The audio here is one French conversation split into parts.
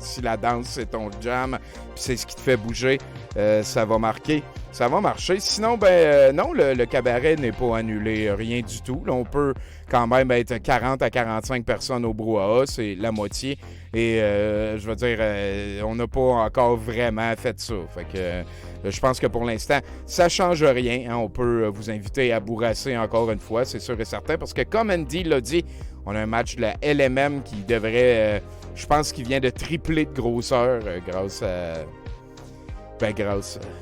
si la danse, c'est ton jam, puis c'est ce qui te fait bouger, ça va marquer. Ça va marcher. Sinon, non, le cabaret n'est pas annulé, rien du tout. Là, on peut quand même être 40 à 45 personnes au brouhaha, c'est la moitié. Et je veux dire, on n'a pas encore vraiment fait ça. Fait que je pense que pour l'instant, ça ne change rien. Hein. On peut vous inviter à bourrasser encore une fois, c'est sûr et certain. Parce que comme Andy l'a dit, on a un match de la LMM qui devrait, je pense qu'il vient de tripler de grosseur grâce à...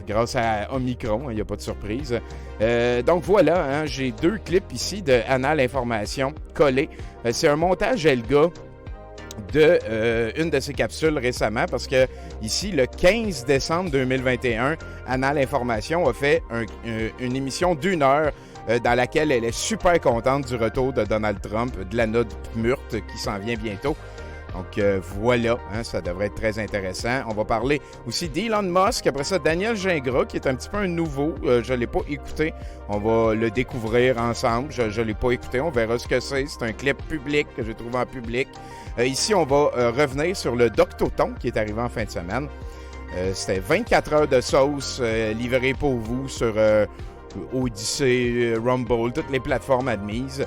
grâce à Omicron, il n'y a pas de surprise. Donc voilà, hein, j'ai 2 clips ici de Anal Information collés. C'est un montage Elga de une de ses capsules récemment parce que ici, le 15 décembre 2021, Anal Information a fait une émission d'1 heure dans laquelle elle est super contente du retour de Donald Trump, de la note murte qui s'en vient bientôt. Donc voilà, hein, ça devrait être très intéressant. On va parler aussi d'Elon Musk. Après ça, Daniel Gingras, qui est un petit peu un nouveau. Je ne l'ai pas écouté. On va le découvrir ensemble. Je ne l'ai pas écouté. On verra ce que c'est. C'est un clip public que j'ai trouvé en public. Ici, on va revenir sur le Doctoton qui est arrivé en fin de semaine. C'était 24 heures de sauce livrées pour vous sur Odyssey, Rumble, toutes les plateformes admises.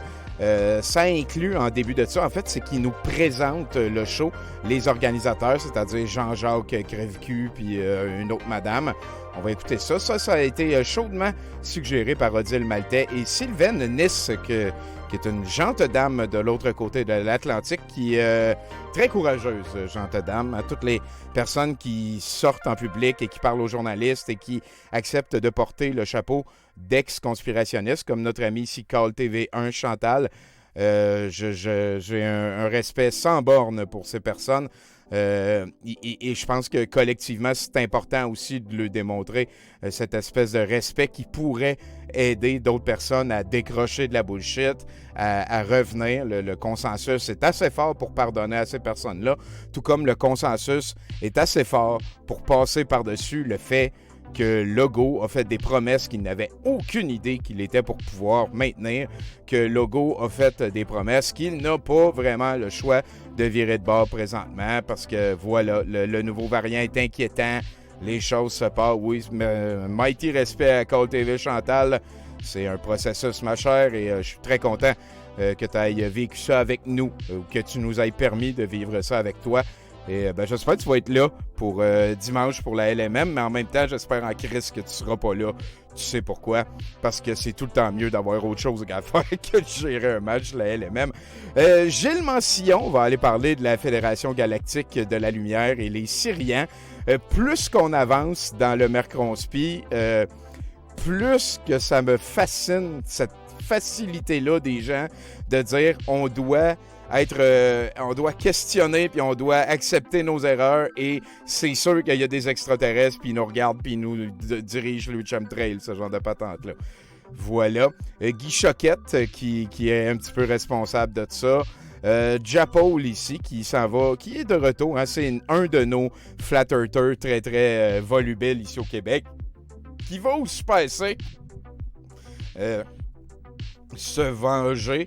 Ça inclut en début de ça, en fait, c'est qu'ils nous présentent le show, les organisateurs, c'est-à-dire Jean-Jacques Crèvecu puis une autre madame. On va écouter ça. Ça a été chaudement suggéré par Odile Maltais et Sylvaine Nice, qui est une gente dame de l'autre côté de l'Atlantique, qui est très courageuse, gente dame. À toutes les personnes qui sortent en public et qui parlent aux journalistes et qui acceptent de porter le chapeau d'ex-conspirationniste, comme notre ami ici, Call TV1, Chantal. J'ai un respect sans borne pour ces personnes. Et je pense que collectivement, c'est important aussi de le démontrer, cette espèce de respect qui pourrait aider d'autres personnes à décrocher de la bullshit, à revenir. Le consensus est assez fort pour pardonner à ces personnes-là, tout comme le consensus est assez fort pour passer par-dessus le fait que Legault a fait des promesses qu'il n'avait aucune idée qu'il était pour pouvoir maintenir, que Legault a fait des promesses qu'il n'a pas vraiment le choix de virer de bord présentement parce que voilà, le nouveau variant est inquiétant, les choses se passent. Oui, mighty respect à Call TV Chantal, c'est un processus, ma chère, et je suis très content que tu aies vécu ça avec nous, que tu nous aies permis de vivre ça avec toi. Et j'espère que tu vas être là pour dimanche pour la LMM, mais en même temps, j'espère en crise que tu seras pas là. Tu sais pourquoi? Parce que c'est tout le temps mieux d'avoir autre chose à faire que de gérer un match de la LMM. Gilles Mancillon va aller parler de la Fédération Galactique de la Lumière et les Syriens. Plus qu'on avance dans le Mercronspi, plus que ça me fascine, cette facilité-là des gens de dire on doit questionner puis on doit accepter nos erreurs et c'est sûr qu'il y a des extraterrestres puis ils nous regardent puis ils nous dirigent le chemtrail, ce genre de patente-là. Voilà. Guy Choquette qui est un petit peu responsable de ça. Japol ici qui s'en va, qui est de retour. Hein, c'est un de nos flat earthers très très volubiles ici au Québec qui va au Super C se venger.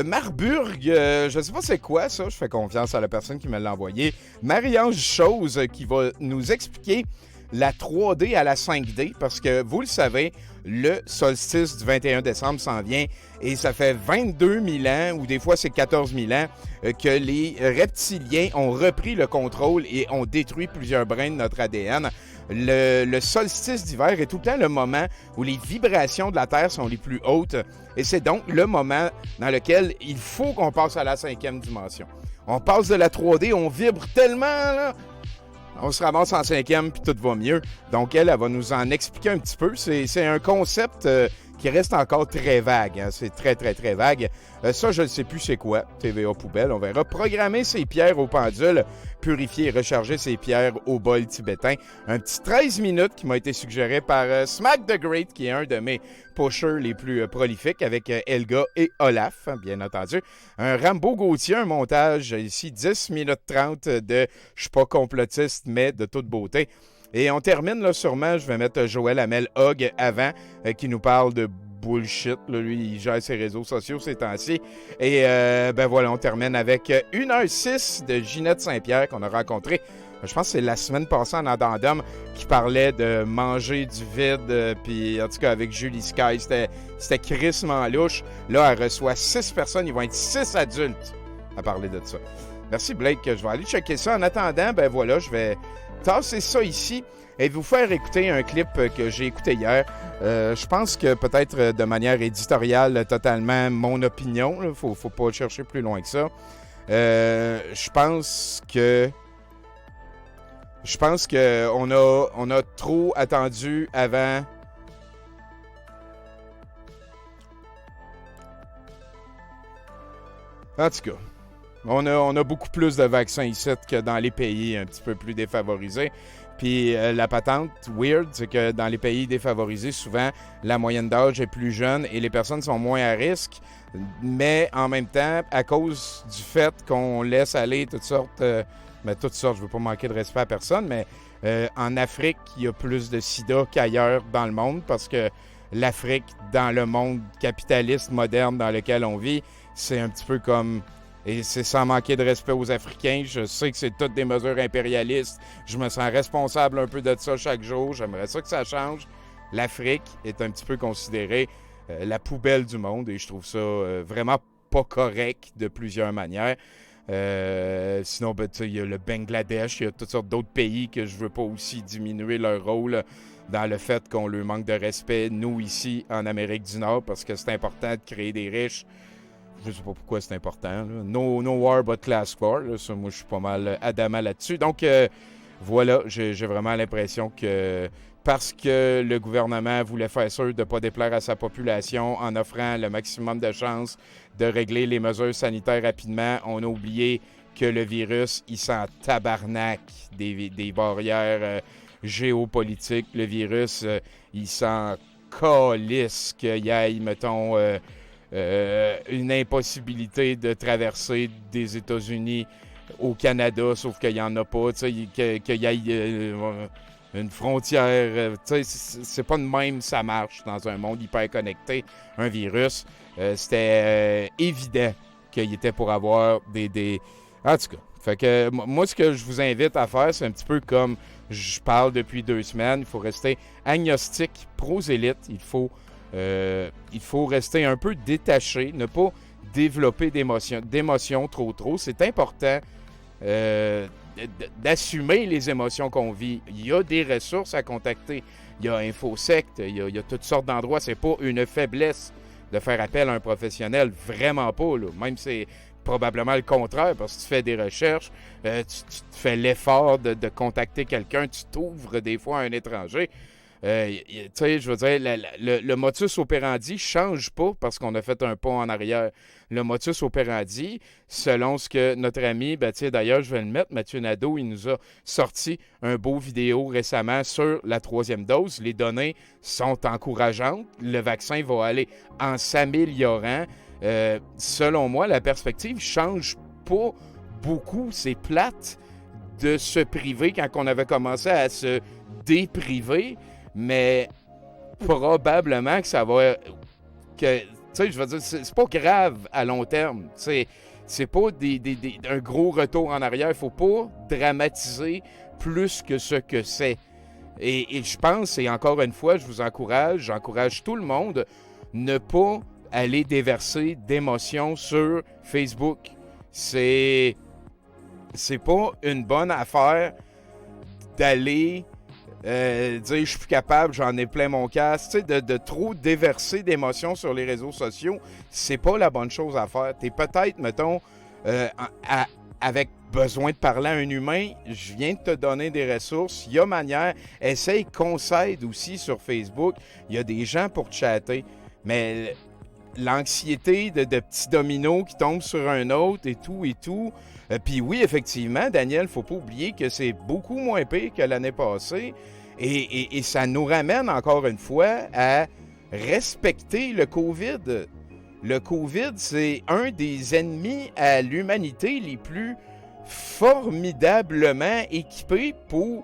Marburg, je ne sais pas c'est quoi ça, je fais confiance à la personne qui me l'a envoyé. Marie-Ange Chose qui va nous expliquer la 3D à la 5D parce que vous le savez, le solstice du 21 décembre s'en vient et ça fait 22 000 ans ou des fois c'est 14 000 ans que les reptiliens ont repris le contrôle et ont détruit plusieurs brins de notre ADN. Le solstice d'hiver est tout le temps le moment où les vibrations de la Terre sont les plus hautes et c'est donc le moment dans lequel il faut qu'on passe à la 5e dimension. On passe de la 3D, on vibre tellement, là, on se ramasse en 5e puis tout va mieux. Donc elle va nous en expliquer un petit peu. C'est un concept qui reste encore très vague. Hein. C'est très, très, très vague. Ça, je ne sais plus c'est quoi. TVA Poubelle, on verra. Programmer ses pierres au pendule, purifier et recharger ses pierres au bol tibétain. Un petit 13 minutes qui m'a été suggéré par Smack the Great, qui est un de mes pushers les plus prolifiques, avec Elga et Olaf, hein, bien entendu. Un Rambo Gauthier, un montage ici, 10 minutes 30 de « je suis pas complotiste, mais de toute beauté ». Et on termine, là, sûrement, je vais mettre Joël Hamel Hogg avant, qui nous parle de bullshit. Là, lui, il gère ses réseaux sociaux ces temps-ci. Et voilà, on termine avec 1h06 de Ginette Saint-Pierre qu'on a rencontré Je pense que c'est la semaine passée en addendum qui parlait de manger du vide. Puis en tout cas, avec Julie Sky, c'était crissement louche. Là, elle reçoit 6 personnes. Ils vont être 6 adultes à parler de ça. Merci Blake. Je vais aller checker ça. En attendant, ben voilà, je vais tasser ça ici et vous faire écouter un clip que j'ai écouté hier. Je pense que peut-être de manière éditoriale, totalement mon opinion. Il ne faut pas chercher plus loin que ça. Je pense qu'on a trop attendu avant. En tout cas, on a beaucoup plus de vaccins ici que dans les pays un petit peu plus défavorisés. Puis la patente weird, c'est que dans les pays défavorisés, souvent, la moyenne d'âge est plus jeune et les personnes sont moins à risque. Mais en même temps, à cause du fait qu'on laisse aller toutes sortes, je ne veux pas manquer de respect à personne, mais en Afrique, il y a plus de sida qu'ailleurs dans le monde parce que l'Afrique, dans le monde capitaliste moderne dans lequel on vit, c'est un petit peu comme... Et c'est sans manquer de respect aux Africains. Je sais que c'est toutes des mesures impérialistes. Je me sens responsable un peu de ça chaque jour. J'aimerais ça que ça change. L'Afrique est un petit peu considérée la poubelle du monde et je trouve ça vraiment pas correct de plusieurs manières. Sinon, il y a le Bangladesh, il y a toutes sortes d'autres pays que je veux pas aussi diminuer leur rôle dans le fait qu'on leur manque de respect, nous, ici, en Amérique du Nord, parce que c'est important de créer des riches. Je ne sais pas pourquoi c'est important. Là. No war but class war. Là. Ça, moi, je suis pas mal adamant là-dessus. Donc, voilà, j'ai vraiment l'impression que parce que le gouvernement voulait faire sûr de ne pas déplaire à sa population en offrant le maximum de chances de régler les mesures sanitaires rapidement, on a oublié que le virus, il s'en tabarnak des barrières géopolitiques. Le virus, il s'en calisse qu'il y ait, mettons... une impossibilité de traverser des États-Unis au Canada, sauf qu'il n'y en a pas, qu'il y ait une frontière. C'est pas de même ça marche dans un monde hyper connecté. Un virus, c'était évident qu'il était pour avoir des... En tout cas, fait que moi, ce que je vous invite à faire, c'est un petit peu comme je parle depuis 2 semaines. Il faut rester agnostique, prosélyte. Il faut rester un peu détaché, ne pas développer d'émotions trop. C'est important d'assumer les émotions qu'on vit. Il y a des ressources à contacter. Il y a InfoSect, il y a toutes sortes d'endroits. C'est pas une faiblesse de faire appel à un professionnel. Vraiment pas. Là. Même c'est probablement le contraire parce que tu fais des recherches, tu fais l'effort de contacter quelqu'un, tu t'ouvres des fois à un étranger. Tu sais, je veux dire, le modus operandi change pas parce qu'on a fait un pas en arrière. Le modus operandi, selon ce que notre ami, d'ailleurs, je vais le mettre, Mathieu Nadeau, il nous a sorti un beau vidéo récemment sur la 3e dose. Les données sont encourageantes. Le vaccin va aller en s'améliorant. Selon moi, la perspective change pas beaucoup. C'est plate de se priver quand on avait commencé à se dépriver. Mais probablement que ça va... Tu sais, je veux dire, c'est pas grave à long terme. C'est pas un gros retour en arrière. Il faut pas dramatiser plus que ce que c'est. Et je pense, et encore une fois, j'encourage tout le monde, ne pas aller déverser d'émotions sur Facebook. C'est pas une bonne affaire d'aller... dire je suis plus capable, j'en ai plein mon casque, tu sais, de trop déverser d'émotions sur les réseaux sociaux, c'est pas la bonne chose à faire. T'es peut-être, mettons, avec besoin de parler à un humain, je viens de te donner des ressources, il y a manière, essaye qu'on s'aide aussi sur Facebook, il y a des gens pour chatter, mais l'anxiété de petits dominos qui tombent sur un autre et tout, puis oui, effectivement, Daniel, faut pas oublier que c'est beaucoup moins pire que l'année passée. Et ça nous ramène encore une fois à respecter le COVID. Le COVID, c'est un des ennemis à l'humanité les plus formidablement équipés pour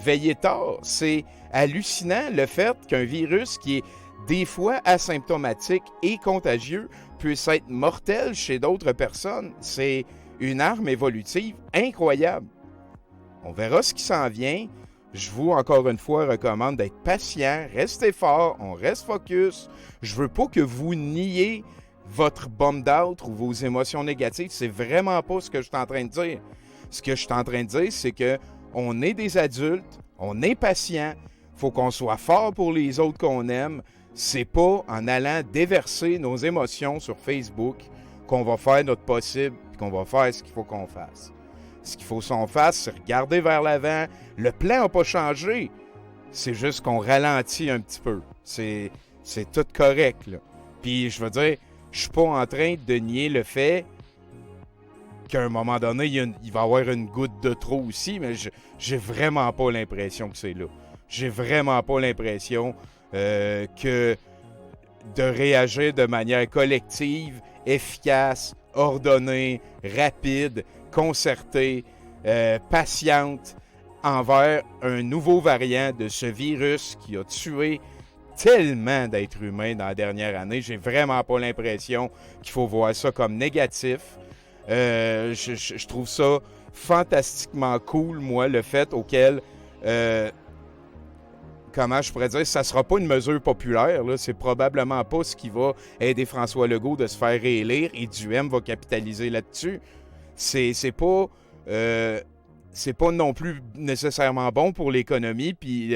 veiller tard. C'est hallucinant le fait qu'un virus qui est des fois asymptomatique et contagieux puisse être mortel chez d'autres personnes. C'est une arme évolutive incroyable. On verra ce qui s'en vient. Je vous, encore une fois, recommande d'être patient, restez fort, on reste focus. Je veux pas que vous niez votre bummed out ou vos émotions négatives. C'est vraiment pas ce que je suis en train de dire. Ce que je suis en train de dire, c'est que on est des adultes, on est patient, faut qu'on soit fort pour les autres qu'on aime. C'est pas en allant déverser nos émotions sur Facebook qu'on va faire notre possible et qu'on va faire ce qu'il faut qu'on fasse. Ce qu'il faut qu'on fasse, c'est regarder vers l'avant. Le plan n'a pas changé. C'est juste qu'on ralentit un petit peu. C'est tout correct, là. Puis, je veux dire, je suis pas en train de nier le fait qu'à un moment donné, il va y avoir une goutte de trop aussi, mais j'ai vraiment pas l'impression que c'est là. J'ai vraiment pas l'impression que de réagir de manière collective, efficace, ordonnée, rapide, concertée, patiente envers un nouveau variant de ce virus qui a tué tellement d'êtres humains dans la dernière année. J'ai vraiment pas l'impression qu'il faut voir ça comme négatif. Je trouve ça fantastiquement cool, moi, le fait auquel... comment je pourrais dire, ça ne sera pas une mesure populaire, là. C'est probablement pas ce qui va aider François Legault de se faire réélire et Duhem va capitaliser là-dessus. C'est pas non plus nécessairement bon pour l'économie. Puis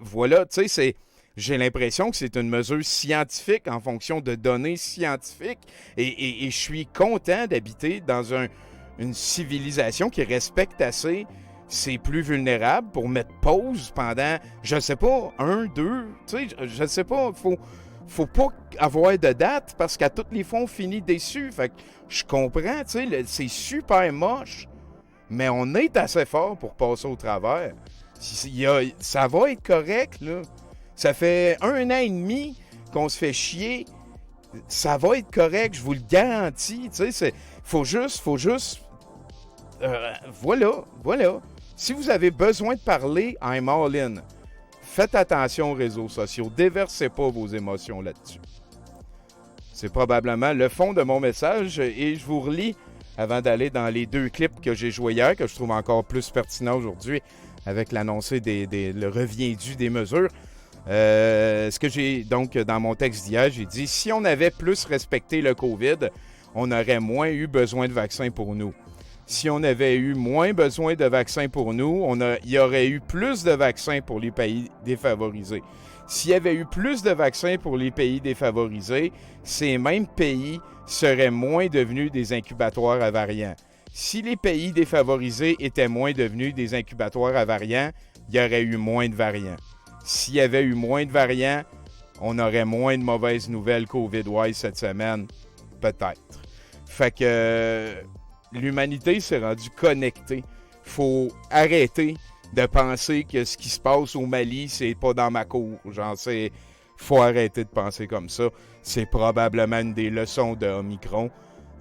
voilà, tu sais, j'ai l'impression que c'est une mesure scientifique en fonction de données scientifiques. Et je suis content d'habiter dans une civilisation qui respecte assez ses plus vulnérables pour mettre pause pendant, je sais pas, 1, 2, tu sais, je sais pas, faut pas avoir de date parce qu'à toutes les fois, on finit déçu. Fait que je comprends, tu sais, c'est super moche, mais on est assez fort pour passer au travers. Ça va être correct, là. Ça fait 1 an et demi qu'on se fait chier. Ça va être correct, je vous le garantis. Tu sais, faut juste... voilà. Si vous avez besoin de parler, I'm all in. Faites attention aux réseaux sociaux. Déversez pas vos émotions là-dessus. C'est probablement le fond de mon message et je vous relis avant d'aller dans les 2 clips que j'ai joués hier, que je trouve encore plus pertinents aujourd'hui avec l'annoncé le revient-dû des mesures. Ce que j'ai donc dans mon texte d'hier, j'ai dit « Si on avait plus respecté le COVID, on aurait moins eu besoin de vaccins pour nous. Si on avait eu moins besoin de vaccins pour nous, il y aurait eu plus de vaccins pour les pays défavorisés. S'il y avait eu plus de vaccins pour les pays défavorisés, ces mêmes pays seraient moins devenus des incubatoires à variants. Si les pays défavorisés étaient moins devenus des incubatoires à variants, il y aurait eu moins de variants. S'il y avait eu moins de variants, on aurait moins de mauvaises nouvelles COVID-wise cette semaine. Peut-être. Fait que l'humanité s'est rendue connectée. Faut arrêter de penser que ce qui se passe au Mali, c'est pas dans ma cour. Faut arrêter de penser comme ça. C'est probablement une des leçons de Omicron.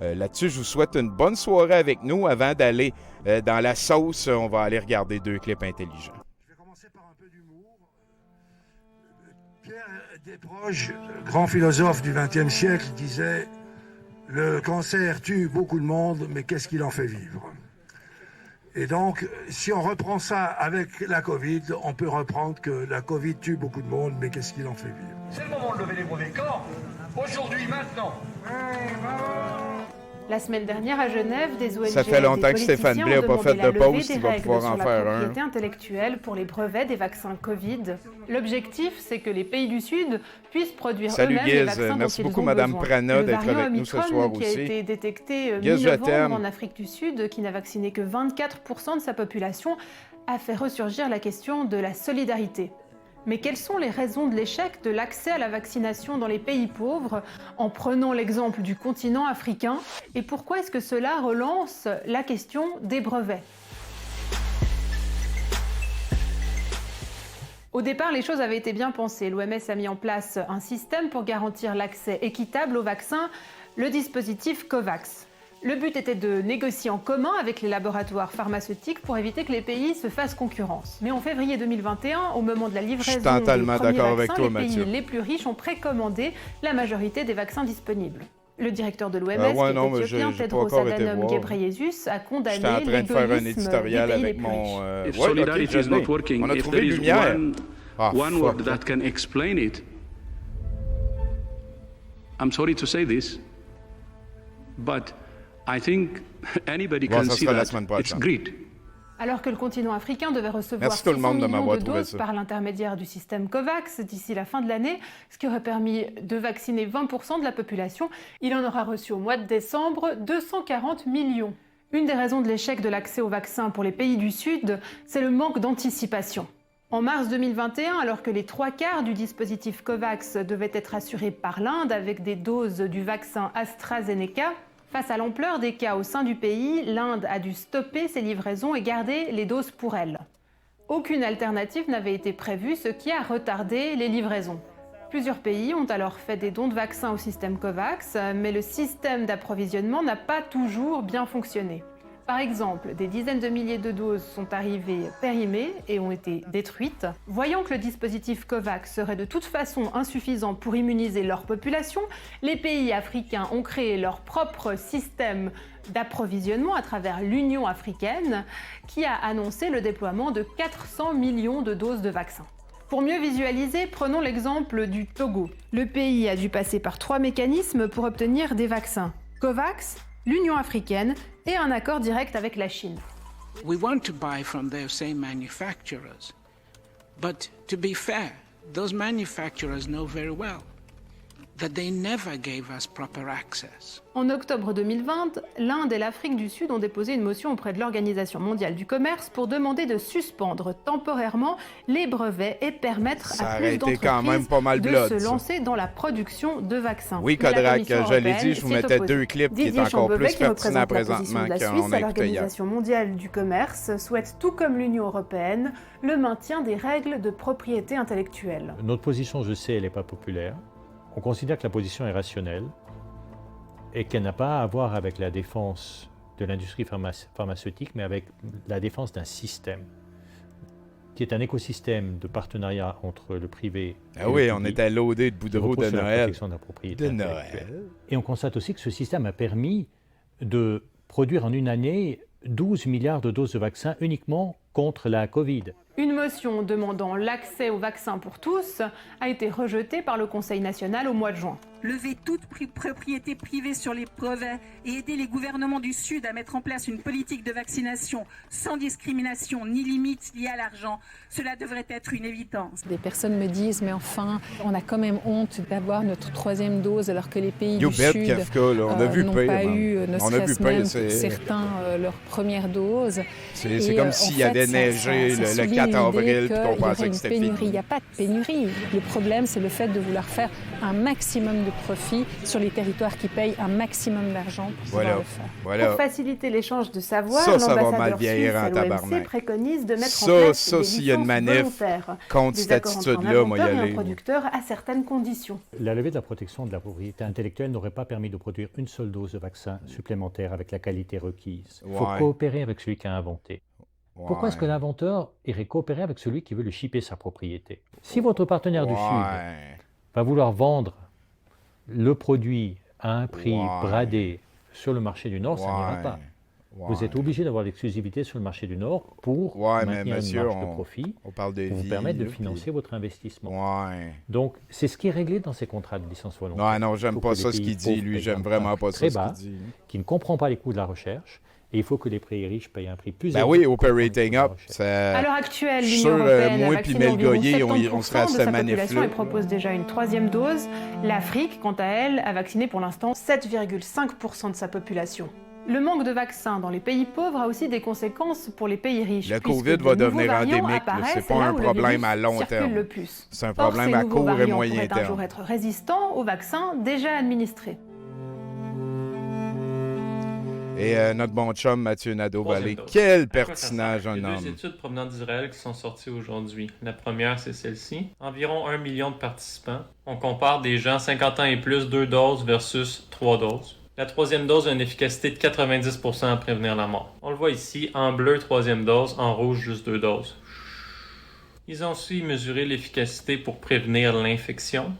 Là-dessus, je vous souhaite une bonne soirée avec nous. Avant d'aller dans la sauce, on va aller regarder 2 clips intelligents. Je vais commencer par un peu d'humour. Pierre Desproges, grand philosophe du XXe siècle, disait « Le cancer tue beaucoup de monde, mais qu'est-ce qu'il en fait vivre ?» Et donc, si on reprend ça avec la Covid, on peut reprendre que la Covid tue beaucoup de monde, mais qu'est-ce qu'il en fait vivre? C'est le moment de lever les brevets. Quand? Aujourd'hui, maintenant. La semaine dernière à Genève, des ONG Ça fait longtemps que Stéphane Blais n'a pas fait de pause, il va pouvoir en faire un. Propriété intellectuelle pour les brevets des vaccins Covid. L'objectif, c'est que les pays du Sud puissent produire eux-mêmes les vaccins merci dont beaucoup, ils ont Madame besoin. Prana, Le d'être variant avec nous ce Omicron, soir qui a aussi. été détecté Guess je mi-novembre t'aime. en Afrique du Sud, qui n'a vacciné que 24% de sa population, a fait ressurgir la question de la solidarité. Mais quelles sont les raisons de l'échec de l'accès à la vaccination dans les pays pauvres, en prenant l'exemple du continent africain? Et pourquoi est-ce que cela relance la question des brevets? Au départ, les choses avaient été bien pensées. L'OMS a mis en place un système pour garantir l'accès équitable aux vaccins, le dispositif COVAX. Le but était de négocier en commun avec les laboratoires pharmaceutiques pour éviter que les pays se fassent concurrence. Mais en février 2021, au moment de la livraison des premiers vaccins, les pays les plus riches ont précommandé la majorité des vaccins disponibles. Le directeur de l'OMS, ouais, non, qui est éthiopien, j'ai pas Tedros encore été Adhanom voir. Ghebreyesus, a J'étais condamné en train de faire un l'égoïsme éditorial des pays les avec plus mon... riches. If ouais, solidarity ok, je is not l'ai. working, On a if trouvé there is lumière. one word fuck. that can explain it, I'm sorry to say this, but I think anybody Bon, can ça see sera la that semaine it's prochaine. greed. Alors que le continent africain devait recevoir Merci tout le 600 monde de millions m'avoir de trouvé doses ça. par l'intermédiaire du système COVAX d'ici la fin de l'année, ce qui aurait permis de vacciner 20% de la population, il en aura reçu au mois de décembre 240 millions. Une des raisons de l'échec de l'accès au vaccin pour les pays du Sud, c'est le manque d'anticipation. En mars 2021, alors que les 3/4 du dispositif COVAX devaient être assurés par l'Inde avec des doses du vaccin AstraZeneca, face à l'ampleur des cas au sein du pays, l'Inde a dû stopper ses livraisons et garder les doses pour elle. Aucune alternative n'avait été prévue, ce qui a retardé les livraisons. Plusieurs pays ont alors fait des dons de vaccins au système COVAX, mais le système d'approvisionnement n'a pas toujours bien fonctionné. Par exemple, des dizaines de milliers de doses sont arrivées périmées et ont été détruites. Voyant que le dispositif COVAX serait de toute façon insuffisant pour immuniser leur population, les pays africains ont créé leur propre système d'approvisionnement à travers l'Union africaine, qui a annoncé le déploiement de 400 millions de doses de vaccins. Pour mieux visualiser, prenons l'exemple du Togo. Le pays a dû passer par 3 mécanismes pour obtenir des vaccins. COVAX, l'Union africaine et un accord direct avec la Chine. We want to buy from those same manufacturers. But to be fair, those manufacturers know very well that they never gave us proper access. En octobre 2020, l'Inde et l'Afrique du Sud ont déposé une motion auprès de l'Organisation mondiale du commerce pour demander de suspendre temporairement les brevets et permettre Ça à aurait plus été quand même pas mal d'entreprises de blood, se ça. lancer dans la production de vaccins. Oui, Mais la Kodrack, Commission je l'ai dit, européenne je vous s'y est mettais opposée. 2 clips qui Didier est encore Chambevet, plus qui pertinents représente la position présentement de la qu'on Suisse a à écouté hier. l'Organisation mondiale du commerce, souhaite, tout comme l'Union européenne, le maintien des règles de propriété intellectuelle. Notre position, je sais, elle n'est pas populaire. On considère que la position est rationnelle et qu'elle n'a pas à voir avec la défense de l'industrie pharmaceutique, mais avec la défense d'un système, qui est un écosystème de partenariat entre le privé et Ah le oui, on public, était loadé de qui boudreaux repose de sur la Noël. protection de la propriété De intellectuelle. Noël. Et on constate aussi que ce système a permis de produire en une année 12 milliards de doses de vaccins uniquement contre la Covid. Une motion demandant l'accès aux vaccins pour tous a été rejetée par le Conseil national au mois de juin. Lever toute propriété privée sur les brevets et aider les gouvernements du Sud à mettre en place une politique de vaccination sans discrimination ni limite liée à l'argent, cela devrait être une évidence. Des personnes me disent, mais enfin, on a quand même honte d'avoir notre 3e dose alors que les pays You du bet, Sud Kafka, là, on a vu n'ont pire, pas man. eu, ne On a vu serait-ce pire, même c'est- pour certains, leur première dose. C'est Et, comme en s'il fait, avait ça neigé le souligne 4 l'idée avril puis qu'il y qu'on aurait pensait une que c'était pénurie. fini. Il n'y a pas de pénurie. Le problème, c'est le fait de vouloir faire un maximum de profit sur les territoires qui payent un maximum d'argent pour Voilà. pouvoir le faire. Voilà. Pour faciliter l'échange de savoir, Ça va l'ambassadeur mal suisse vieillir en à l'OMC tabarnak. préconise de mettre Ça, en place ça, des s'il y a une licences manif volontaires, contre des cette accords entre un attitude-là, moi, y inventeur et aller. un producteur à certaines conditions. La levée de la protection de la propriété intellectuelle n'aurait pas permis de produire une seule dose de vaccin supplémentaire avec la qualité requise. Il faut Ouais. coopérer avec celui qui a inventé. Pourquoi est-ce que Ouais. l'inventeur irait coopérer avec celui qui veut le chipper sa propriété? Si votre partenaire du Sud Ouais. va vouloir vendre le produit à un prix Ouais. bradé sur le marché du Nord, ça n'ira Ouais. pas. Ouais. Vous êtes obligé d'avoir l'exclusivité sur le marché du Nord pour Ouais, mais maintenir monsieur, une marge de on- profit On parle de pour vous vie, permettre de là, financer puis- votre investissement. Ouais. Donc, c'est ce qui est réglé dans ces contrats de licence volontaire. Ouais, non, Il j'aime faut pas que ça les ce pays qu'il dit, pauvres lui. payent J'aime un vraiment prix pas très ça bas, ce qu'il dit. qui ne comprend pas les coûts de la recherche, et il faut que les pays riches payent un prix plus Ben élevé oui, pour comprendre les operating coûts de la up, recherche. ça... À l'heure actuelle, je suis l'Union sûr, européenne a moi puis vacciné Mel environ Goyer, on 70% serait à de cette sa population manif-là. et propose déjà une 3e dose. L'Afrique, quant à elle, a vacciné pour l'instant 7,5% de sa population. Le manque de vaccins dans les pays pauvres a aussi des conséquences pour les pays riches. Le puisque COVID de va nouveaux devenir variants endémique, là. apparaissent C'est pas là un où le problème virus à long circule terme. le plus. C'est un Or, problème ces à nouveaux court et variants moyen pourraient un jour terme. être résistants aux vaccins déjà administrés. Et notre bon chum Mathieu Nadeau-Vallée, Troisième dose. quel À quoi ça pertinage sert? Il y un a 2 homme. études provenant d'Israël qui sont sorties aujourd'hui. La première, c'est celle-ci. Environ 1 million de participants. On compare des gens 50 ans et plus, 2 doses versus 3 doses. La 3e dose a une efficacité de 90% à prévenir la mort. On le voit ici, en bleu, 3e dose, en rouge, juste 2 doses. Ils ont aussi mesuré l'efficacité pour prévenir l'infection,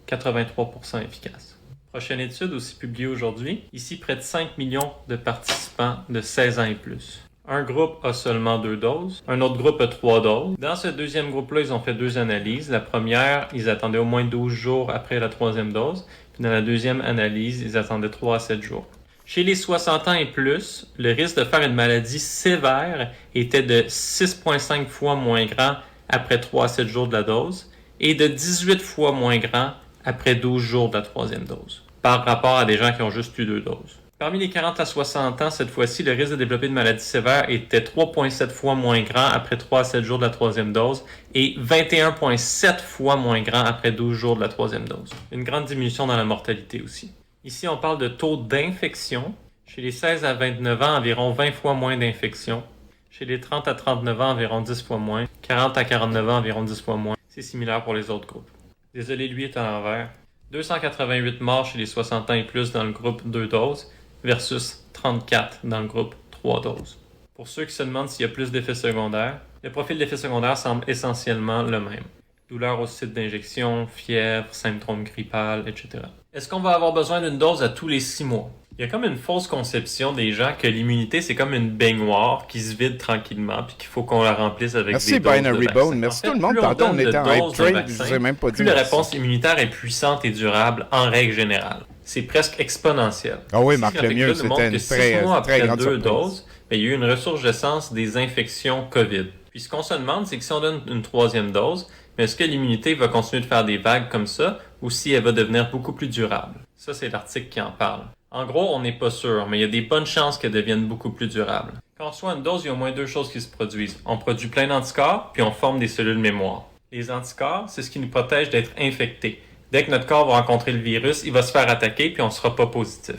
83% efficace. Prochaine étude, aussi publiée aujourd'hui. Ici, près de 5 millions de participants de 16 ans et plus. Un groupe a seulement 2 doses, un autre groupe a 3 doses. Dans ce deuxième groupe-là, ils ont fait 2 analyses. La première, ils attendaient au moins 12 jours après la troisième dose. Puis dans la deuxième analyse, ils attendaient 3 à 7 jours. Chez les 60 ans et plus, le risque de faire une maladie sévère était de 6,5 fois moins grand après 3 à 7 jours de la dose et de 18 fois moins grand après 12 jours de la troisième dose, par rapport à des gens qui ont juste eu 2 doses. Parmi les 40 à 60 ans, cette fois-ci, le risque de développer une maladie sévère était 3,7 fois moins grand après 3 à 7 jours de la troisième dose et 21,7 fois moins grand après 12 jours de la troisième dose. Une grande diminution dans la mortalité aussi. Ici, on parle de taux d'infection. Chez les 16 à 29 ans, environ 20 fois moins d'infection. Chez les 30 à 39 ans, environ 10 fois moins. 40 à 49 ans, environ 10 fois moins. C'est similaire pour les autres groupes. Désolé, lui est à l'envers. 288 morts chez les 60 ans et plus dans le groupe 2 doses versus 34 dans le groupe 3 doses. Pour ceux qui se demandent s'il y a plus d'effets secondaires, le profil d'effets secondaires semble essentiellement le même. Douleur au site d'injection, fièvre, symptômes grippal, etc. Est-ce qu'on va avoir besoin d'une dose à tous les 6 mois? Il y a comme une fausse conception des gens que l'immunité, c'est comme une baignoire qui se vide tranquillement puis qu'il faut qu'on la remplisse avec des doses Binary de Bone. vaccin. Merci En fait, tout le monde. plus Tantôt, on donne était de en hype doses de train. vaccin, Je vous ai même pas dit plus la merci. réponse immunitaire est puissante et durable en règle générale. C'est presque exponentiel. Ah oui, Ici, Marc notre Lemieux, étude montre c'était que une 6 très mois après grande 2 surprise. doses, il y a eu une ressurgescence des infections COVID. Puis ce qu'on se demande, c'est que si on donne une troisième dose, mais est-ce que l'immunité va continuer de faire des vagues comme ça ou si elle va devenir beaucoup plus durable? Ça, c'est l'article qui en parle. En gros, on n'est pas sûr, mais il y a des bonnes chances qu'elle devienne beaucoup plus durable. Quand on reçoit une dose, il y a au moins 2 choses qui se produisent. On produit plein d'anticorps, puis on forme des cellules mémoire. Les anticorps, c'est ce qui nous protège d'être infectés. Dès que notre corps va rencontrer le virus, il va se faire attaquer, puis on ne sera pas positif.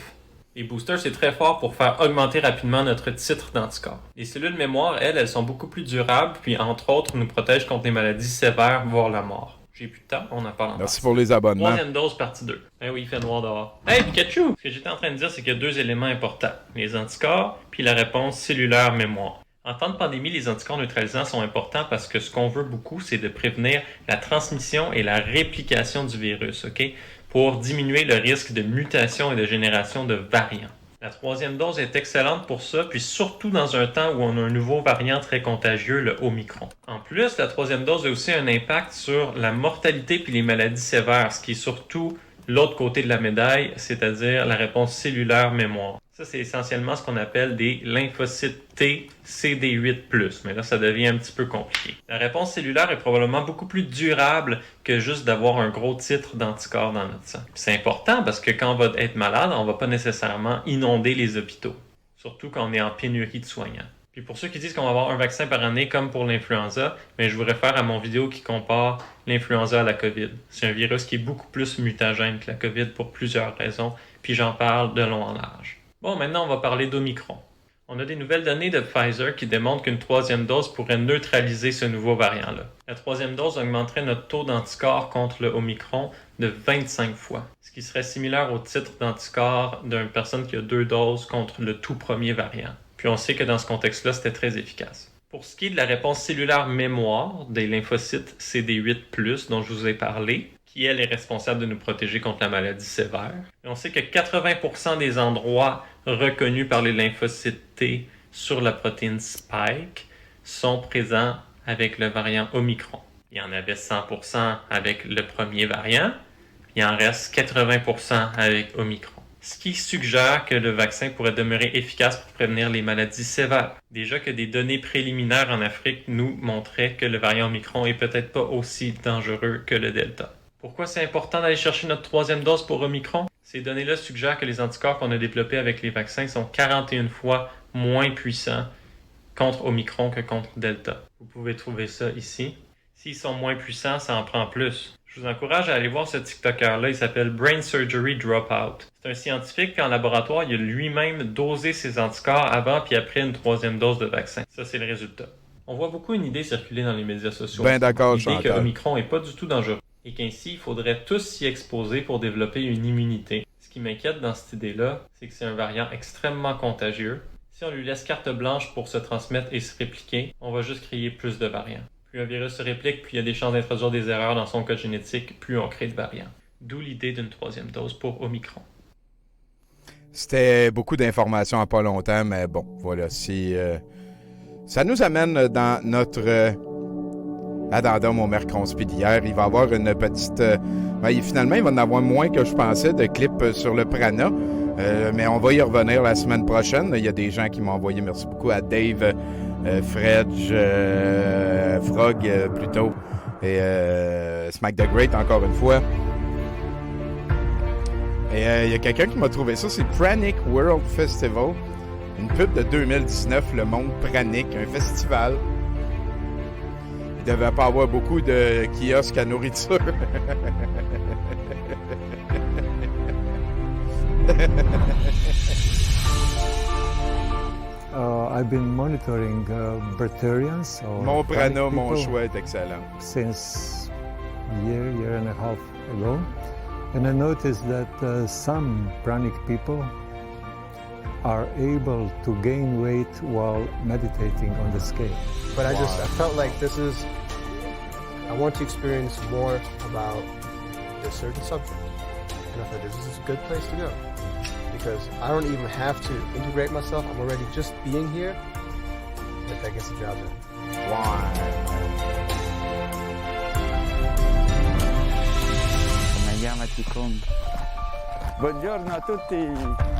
Les boosters, c'est très fort pour faire augmenter rapidement notre titre d'anticorps. Les cellules mémoire, elles sont beaucoup plus durables, puis entre autres, nous protègent contre les maladies sévères, voire la mort. J'ai plus de temps, on en parle en Merci pour les abonnements. Troisième dose, partie 2. Ben oui, il fait noir dehors. Hey Pikachu! Ce que j'étais en train de dire, c'est qu'il y a 2 éléments importants. Les anticorps, puis la réponse cellulaire mémoire. En temps de pandémie, les anticorps neutralisants sont importants parce que ce qu'on veut beaucoup, c'est de prévenir la transmission et la réplication du virus, OK? Pour diminuer le risque de mutation et de génération de variants. La troisième dose est excellente pour ça, puis surtout dans un temps où on a un nouveau variant très contagieux, le Omicron. En plus, la troisième dose a aussi un impact sur la mortalité puis les maladies sévères, ce qui est surtout l'autre côté de la médaille, c'est-à-dire la réponse cellulaire mémoire. Ça, c'est essentiellement ce qu'on appelle des lymphocytes T CD8+, mais là, ça devient un petit peu compliqué. La réponse cellulaire est probablement beaucoup plus durable que juste d'avoir un gros titre d'anticorps dans notre sang. Puis c'est important parce que quand on va être malade, on ne va pas nécessairement inonder les hôpitaux, surtout quand on est en pénurie de soignants. Puis pour ceux qui disent qu'on va avoir un vaccin par année comme pour l'influenza, mais je vous réfère à mon vidéo qui compare l'influenza à la COVID. C'est un virus qui est beaucoup plus mutagène que la COVID pour plusieurs raisons, puis j'en parle de long en large. Bon, maintenant on va parler d'Omicron. On a des nouvelles données de Pfizer qui démontrent qu'une troisième dose pourrait neutraliser ce nouveau variant-là. La troisième dose augmenterait notre taux d'anticorps contre le Omicron de 25 fois, ce qui serait similaire au titre d'anticorps d'une personne qui a 2 doses contre le tout premier variant. Puis on sait que dans ce contexte-là, c'était très efficace. Pour ce qui est de la réponse cellulaire mémoire des lymphocytes CD8+, dont je vous ai parlé, qui elle est responsable de nous protéger contre la maladie sévère, et on sait que 80% des endroits reconnus par les lymphocytes T sur la protéine Spike sont présents avec le variant Omicron. Il y en avait 100% avec le premier variant, il en reste 80% avec Omicron. Ce qui suggère que le vaccin pourrait demeurer efficace pour prévenir les maladies sévères. Déjà que des données préliminaires en Afrique nous montraient que le variant Omicron est peut-être pas aussi dangereux que le Delta. Pourquoi c'est important d'aller chercher notre troisième dose pour Omicron? Ces données-là suggèrent que les anticorps qu'on a développés avec les vaccins sont 41 fois moins puissants contre Omicron que contre Delta. Vous pouvez trouver ça ici. S'ils sont moins puissants, ça en prend plus. Je vous encourage à aller voir ce TikToker-là, il s'appelle Brain Surgery Dropout. C'est un scientifique qui en laboratoire, il a lui-même dosé ses anticorps avant puis après une troisième dose de vaccin. Ça, c'est le résultat. On voit beaucoup une idée circuler dans les médias sociaux. Ben d'accord, l'idée que Chantal. Omicron n'est pas du tout dangereux et qu'ainsi, il faudrait tous s'y exposer pour développer une immunité. Ce qui m'inquiète dans cette idée-là, c'est que c'est un variant extrêmement contagieux. Si on lui laisse carte blanche pour se transmettre et se répliquer, on va juste créer plus de variants. Plus un virus se réplique, plus il y a des chances d'introduire des erreurs dans son code génétique, plus on crée de variants. d'où l'idée d'une 3e dose pour Omicron. C'était beaucoup d'informations en pas longtemps, mais bon, voilà, ça nous amène dans notre addendum au Mercronspi d'hier. Il va y avoir une petite... finalement, il va en avoir moins que je pensais de clips sur le Prana, mais on va y revenir la semaine prochaine. Il y a des gens qui m'ont envoyé, merci beaucoup à Dave, Fredge, Frog plutôt, et Smack the Great encore une fois. Et il y a quelqu'un qui m'a trouvé ça, c'est Pranic World Festival, une pub de 2019, le monde Pranic, un festival. Il devait pas avoir beaucoup de kiosques à nourriture. I've been monitoring Breatharians. Mon Prana, mon choix est excellent. Since year and a half ago. And I noticed that some pranic people are able to gain weight while meditating on the scale. But I felt like I want to experience more about a certain subject. And I thought this is a good place to go. Because I don't even have to integrate myself. I'm already just being here. That gets the job done. Wow. Buongiorno a tutti.